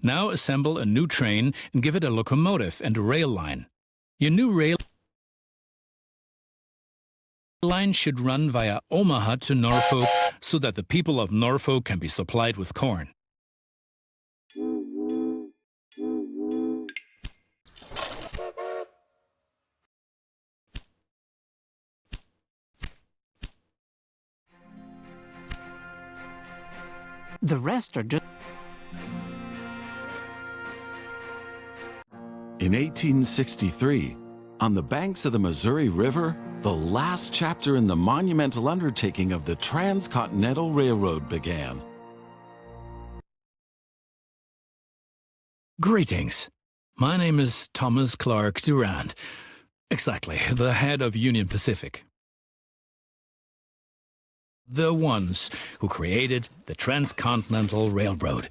Now assemble a new train and give it a locomotive and a rail line. Your new rail line should run via Omaha to Norfolk so that the people of Norfolk can be supplied with corn. The rest are just... In 1863, on the banks of the Missouri River, the last chapter in the monumental undertaking of the Transcontinental Railroad began. Greetings. My name is Thomas Clark Durand. Exactly, the head of Union Pacific. The ones who created the Transcontinental Railroad.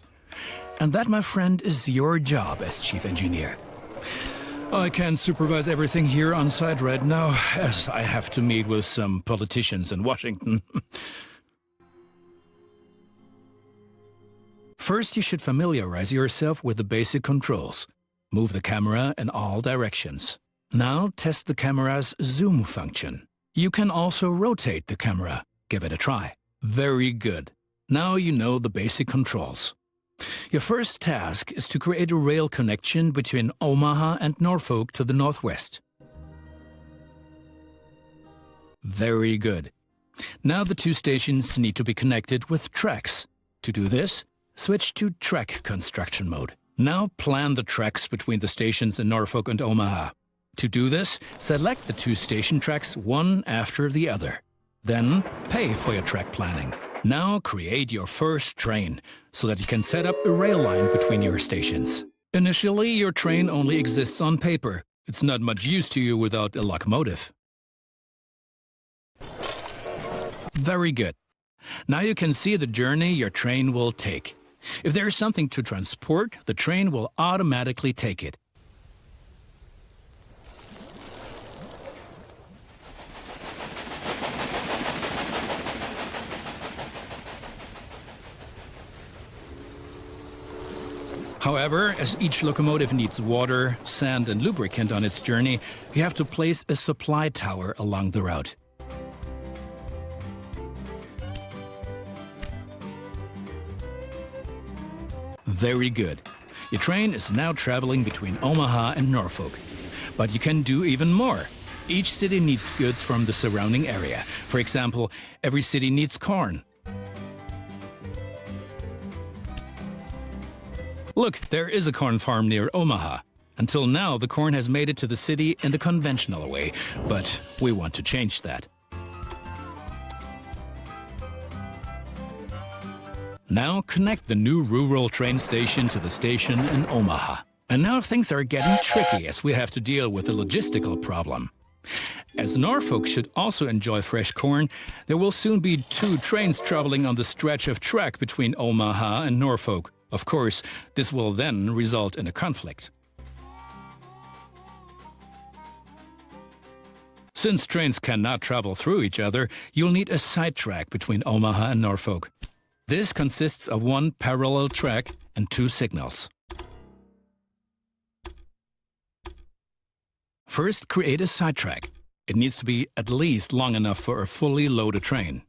And that, my friend, is your job as chief engineer. I can't supervise everything here on site right now, as I have to meet with some politicians in Washington. First, you should familiarize yourself with the basic controls. Move the camera in all directions. Now, test the camera's zoom function. You can also rotate the camera. Give it a try. Very good. Now you know the basic controls. Your first task is to create a rail connection between Omaha and Norfolk to the northwest. Very good. Now the two stations need to be connected with tracks. To do this, switch to track construction mode. Now plan the tracks between the stations in Norfolk and Omaha. To do this, select the two station tracks one after the other. Then pay for your track planning. Now create your first train so that you can set up a rail line between your stations. Initially, your train only exists on paper. It's not much use to you without a locomotive. Very good. Now you can see the journey your train will take. If there is something to transport, the train will automatically take it. However, as each locomotive needs water, sand, and lubricant on its journey, you have to place a supply tower along the route. Very good. Your train is now traveling between Omaha and Norfolk. But you can do even more. Each city needs goods from the surrounding area. For example, every city needs corn. Look, there is a corn farm near Omaha. Until now, the corn has made it to the city in the conventional way, but we want to change that. Now connect the new rural train station to the station in Omaha. And now things are getting tricky as we have to deal with a logistical problem. As Norfolk should also enjoy fresh corn, there will soon be two trains traveling on the stretch of track between Omaha and Norfolk. Of course, this will then result in a conflict. Since trains cannot travel through each other, you'll need a sidetrack between Omaha and Norfolk. This consists of one parallel track and two signals. First, create a sidetrack. It needs to be at least long enough for a fully loaded train.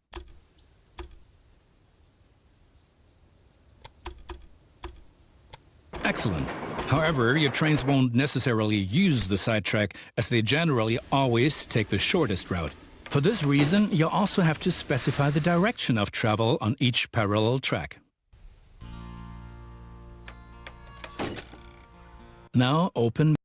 Excellent. However, your trains won't necessarily use the sidetrack, as they generally always take the shortest route. For this reason, you'll also have to specify the direction of travel on each parallel track. Now open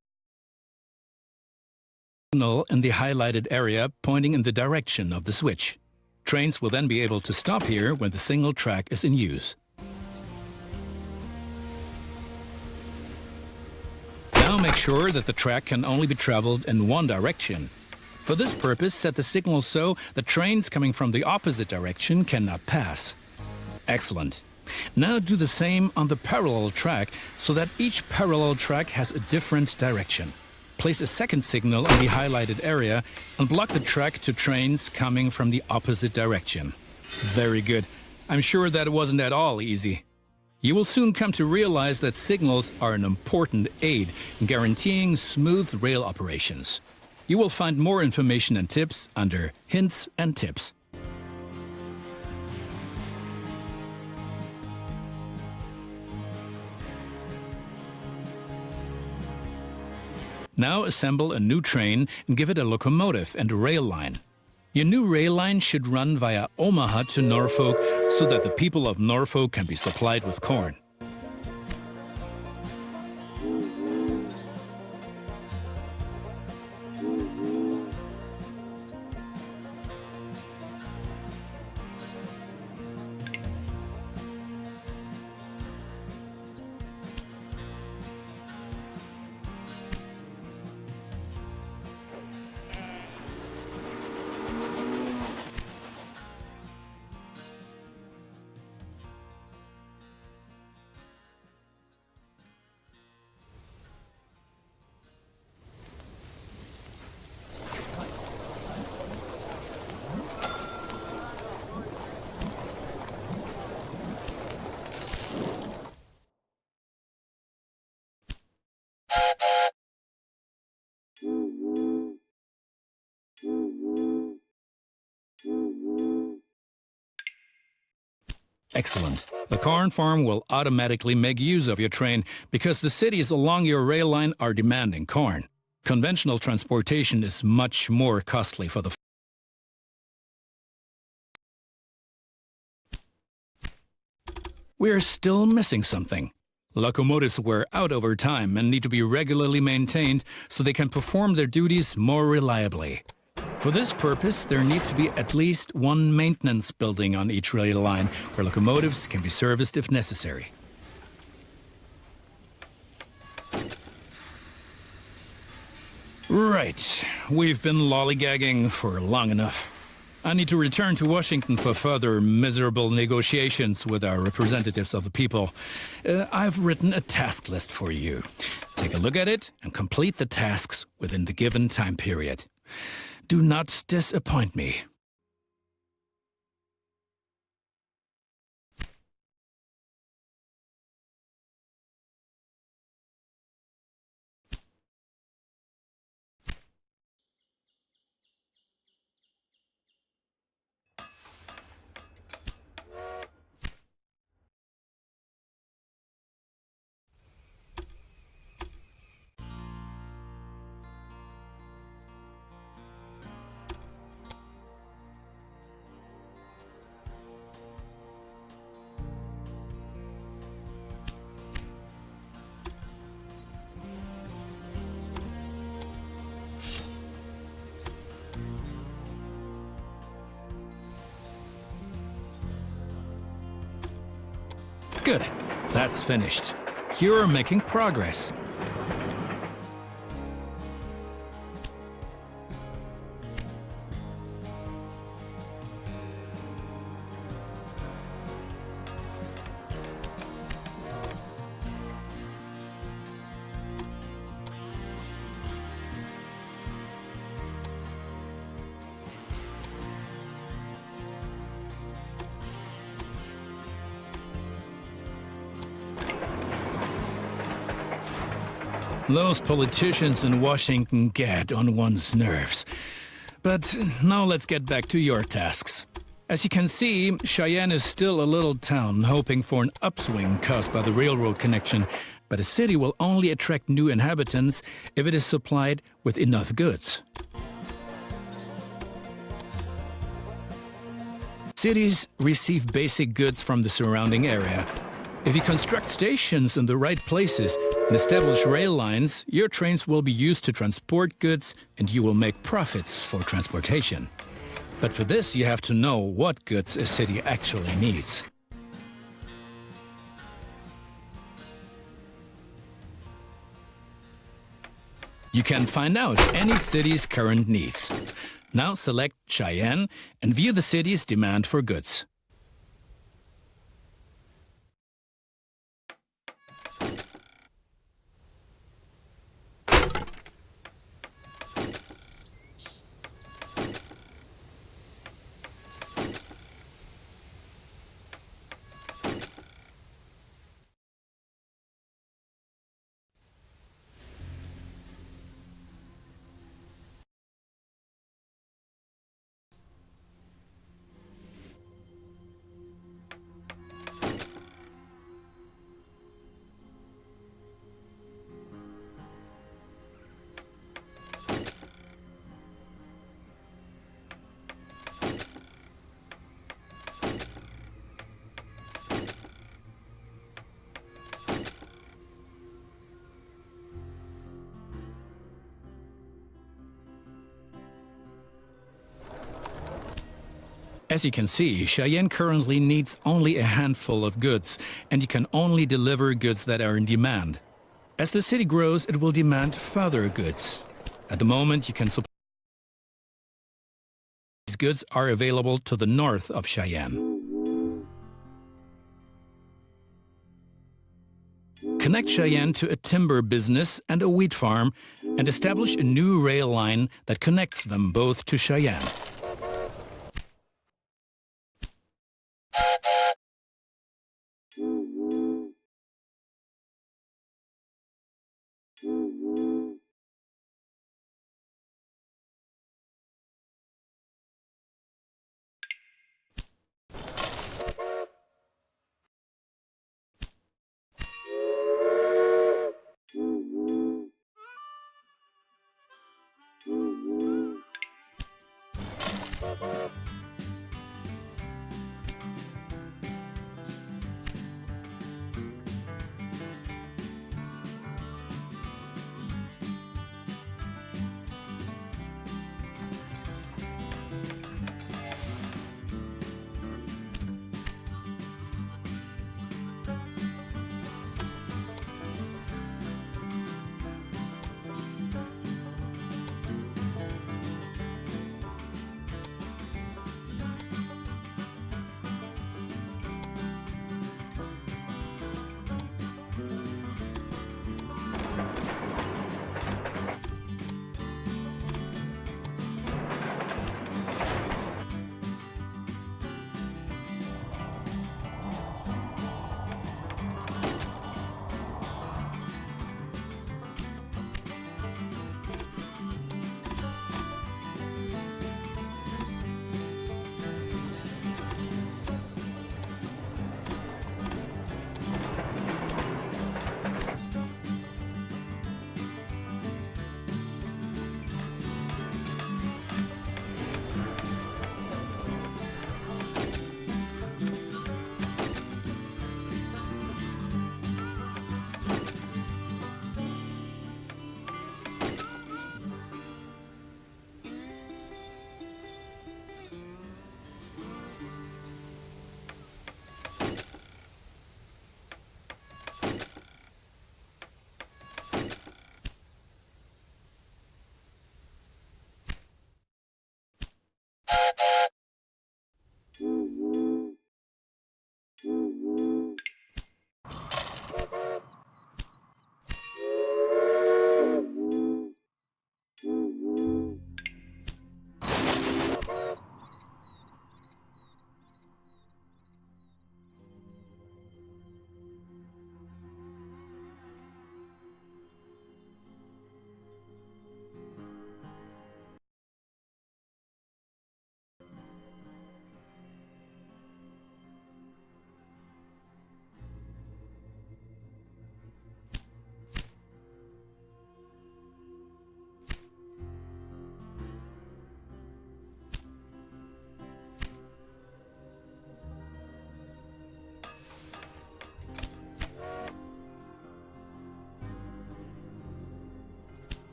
signal in the highlighted area pointing in the direction of the switch. Trains will then be able to stop here when the single track is in use. Now make sure that the track can only be traveled in one direction. For this purpose, set the signal so that trains coming from the opposite direction cannot pass. Excellent. Now do the same on the parallel track so that each parallel track has a different direction. Place a second signal in the highlighted area and block the track to trains coming from the opposite direction. Very good. I'm sure that wasn't at all easy. You will soon come to realize that signals are an important aid in guaranteeing smooth rail operations. You will find more information and tips under Hints and Tips. Now assemble a new train and give it a locomotive and a rail line. Your new rail line should run via Omaha to Norfolk so that the people of Norfolk can be supplied with corn. Excellent. The corn farm will automatically make use of your train because the cities along your rail line are demanding corn. Conventional transportation is much more costly for the We're still missing something. Locomotives wear out over time and need to be regularly maintained so they can perform their duties more reliably. For this purpose, there needs to be at least one maintenance building on each rail line where locomotives can be serviced if necessary. Right, we've been lollygagging for long enough. I need to return to Washington for further miserable negotiations with our representatives of the people. I've written a task list for you. Take a look at it and complete the tasks within the given time period. Do not disappoint me. Good. That's finished. You're making progress. Those politicians in Washington get on one's nerves. But now let's get back to your tasks. As you can see, Cheyenne is still a little town hoping for an upswing caused by the railroad connection, but a city will only attract new inhabitants if it is supplied with enough goods. Cities receive basic goods from the surrounding area. If you construct stations in the right places and establish rail lines, your trains will be used to transport goods and you will make profits for transportation. But for this, you have to know what goods a city actually needs. You can find out any city's current needs. Now select Cheyenne and view the city's demand for goods. As you can see, Cheyenne currently needs only a handful of goods, and you can only deliver goods that are in demand. As the city grows, it will demand further goods. At the moment, you can supply these goods are available to the north of Cheyenne. Connect Cheyenne to a timber business and a wheat farm and establish a new rail line that connects them both to Cheyenne.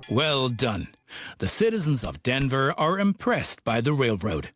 Well done. The citizens of Denver are impressed by the railroad.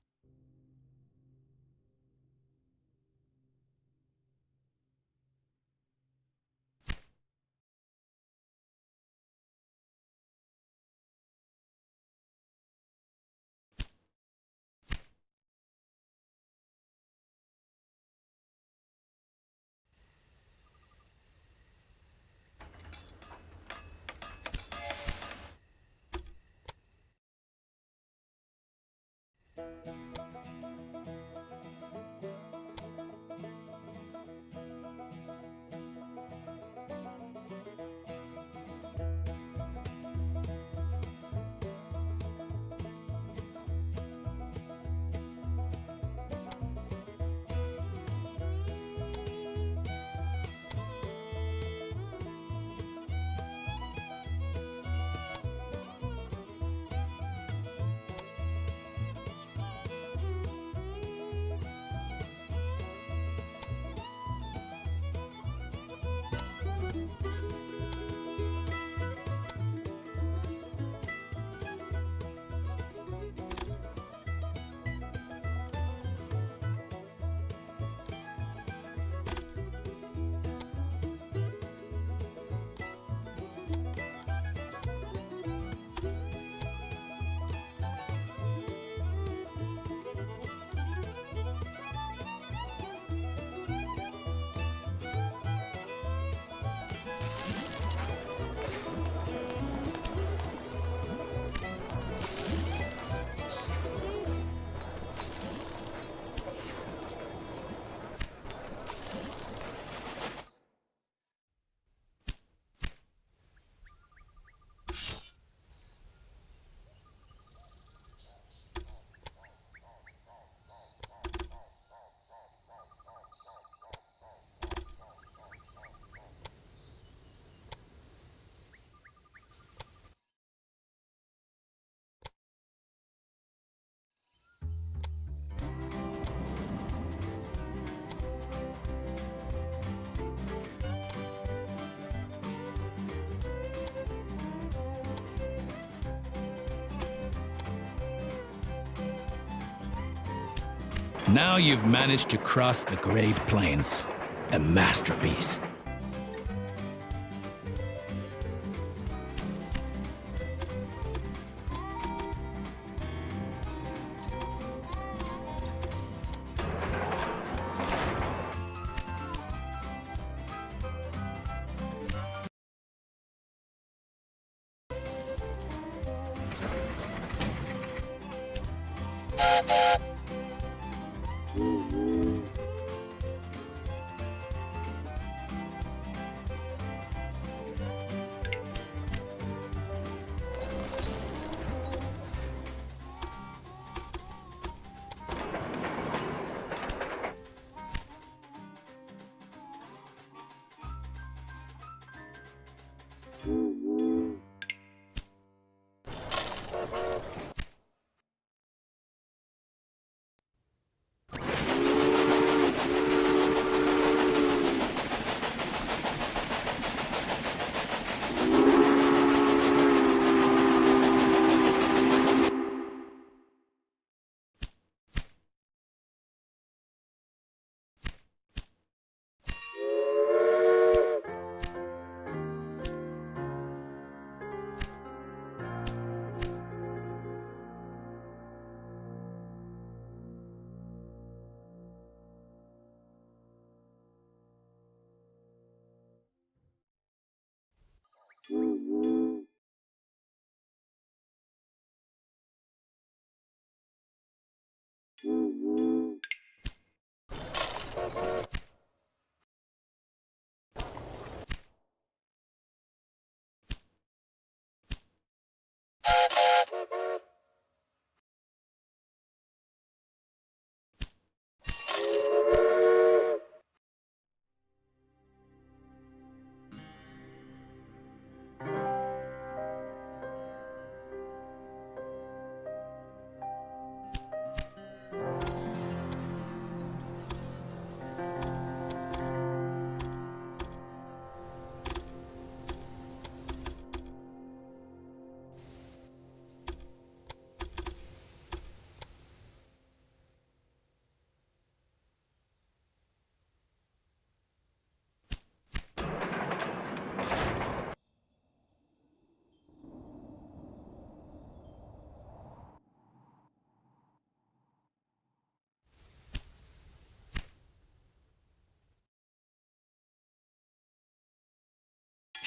Now you've managed to cross the Great Plains. A masterpiece.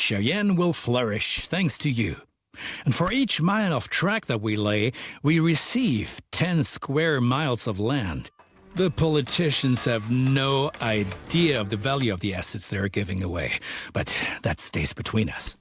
Cheyenne will flourish thanks to you. And for each mile of track that we lay, we receive 10 square miles of land. The politicians have no idea of the value of the assets they're giving away, but that stays between us.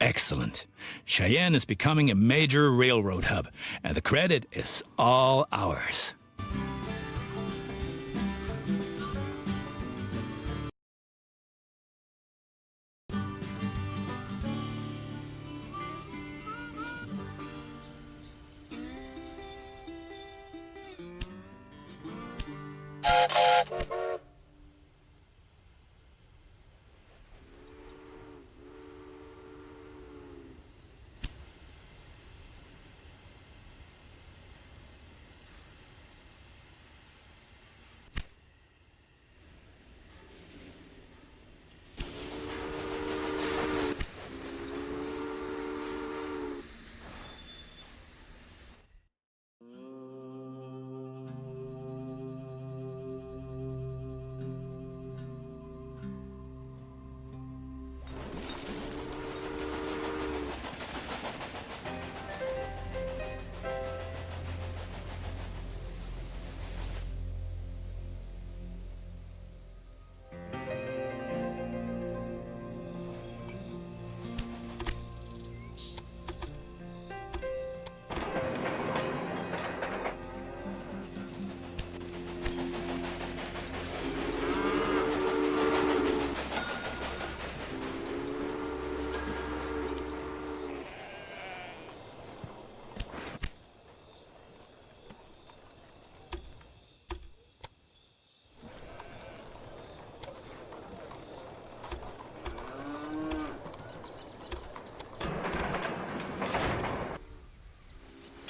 Excellent. Cheyenne is becoming a major railroad hub, and the credit is all ours.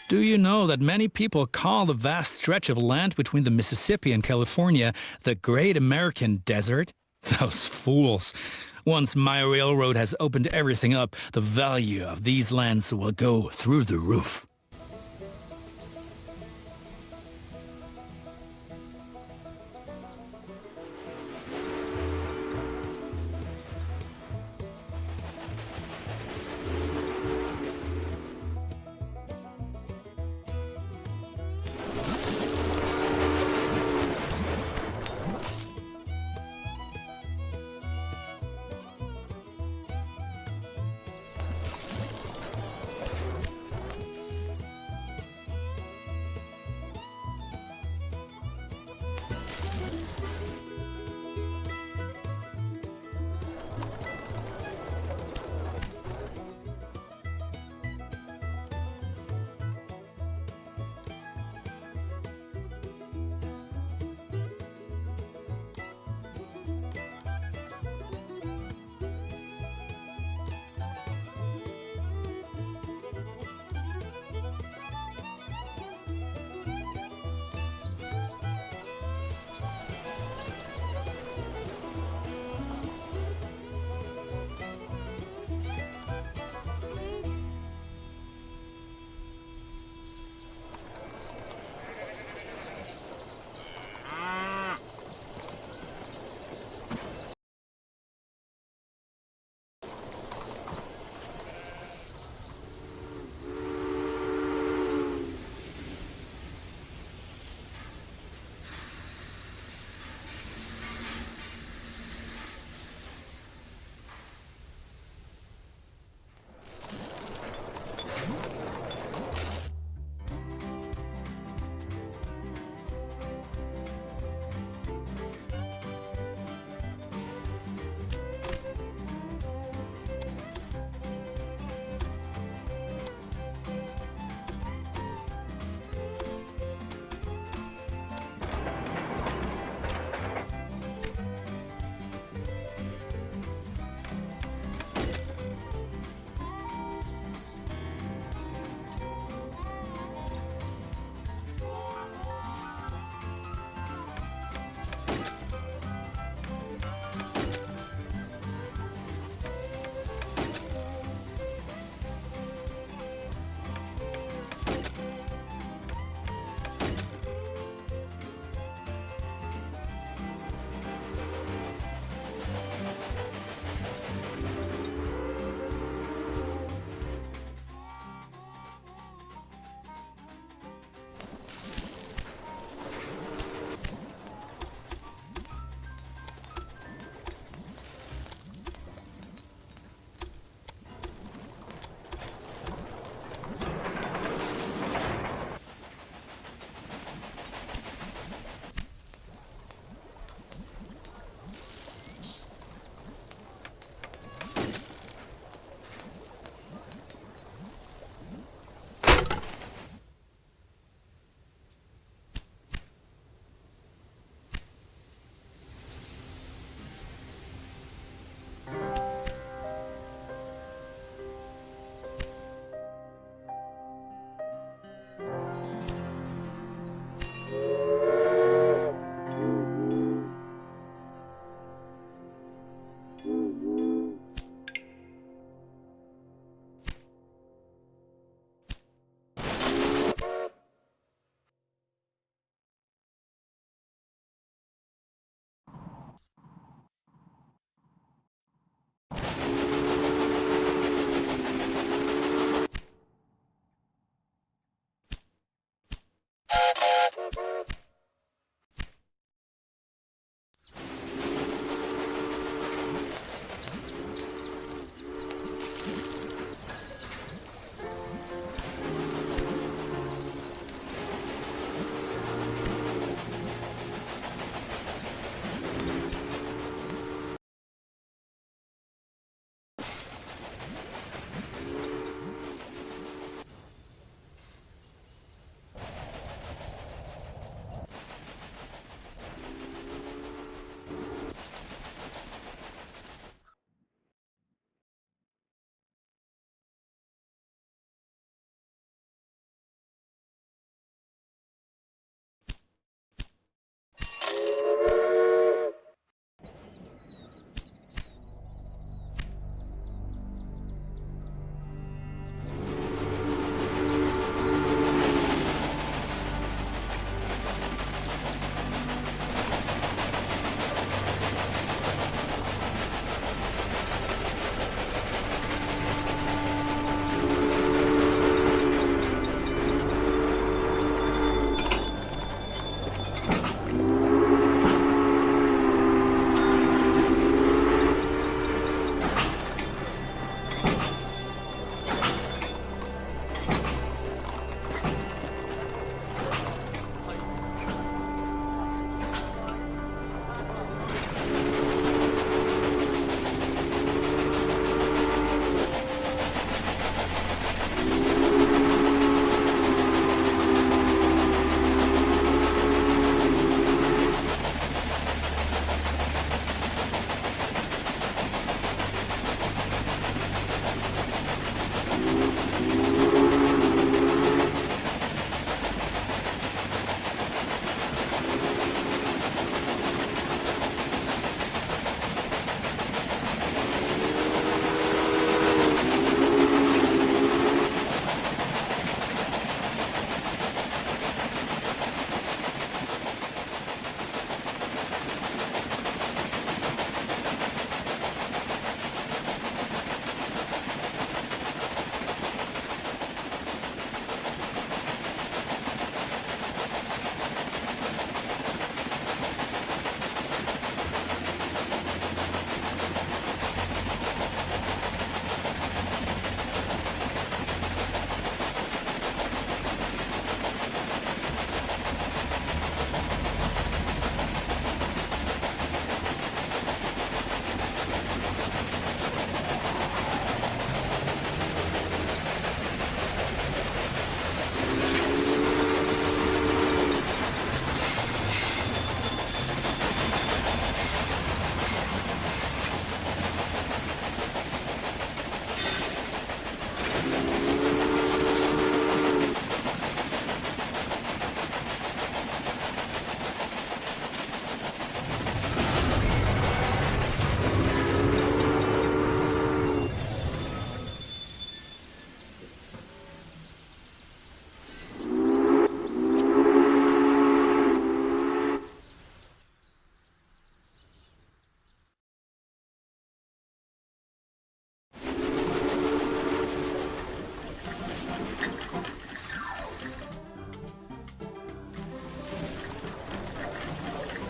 Do you know that many people call the vast stretch of land between the Mississippi and California the Great American Desert? Those fools. Once my railroad has opened everything up, the value of these lands will go through the roof.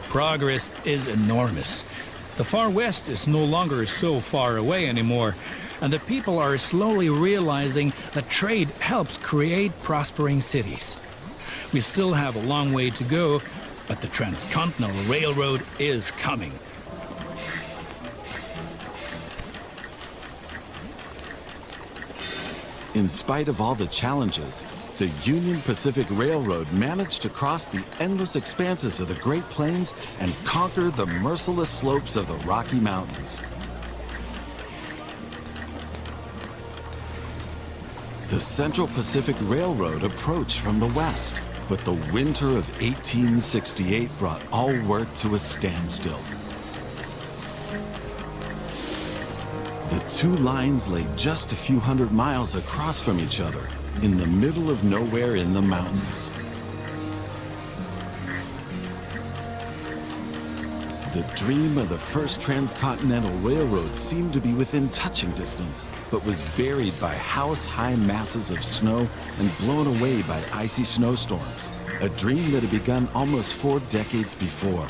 Progress is enormous. The far west is no longer so far away anymore, and the people are slowly realizing that trade helps create prospering cities. We still have a long way to go, but the Transcontinental Railroad is coming. In spite of all the challenges, the Union Pacific Railroad managed to cross the endless expanses of the Great Plains and conquer the merciless slopes of the Rocky Mountains. The Central Pacific Railroad approached from the west, but the winter of 1868 brought all work to a standstill. The two lines lay just a few hundred miles across from each other, in the middle of nowhere in the mountains. The dream of the first transcontinental railroad seemed to be within touching distance, but was buried by house-high masses of snow and blown away by icy snowstorms, a dream that had begun almost 4 decades before.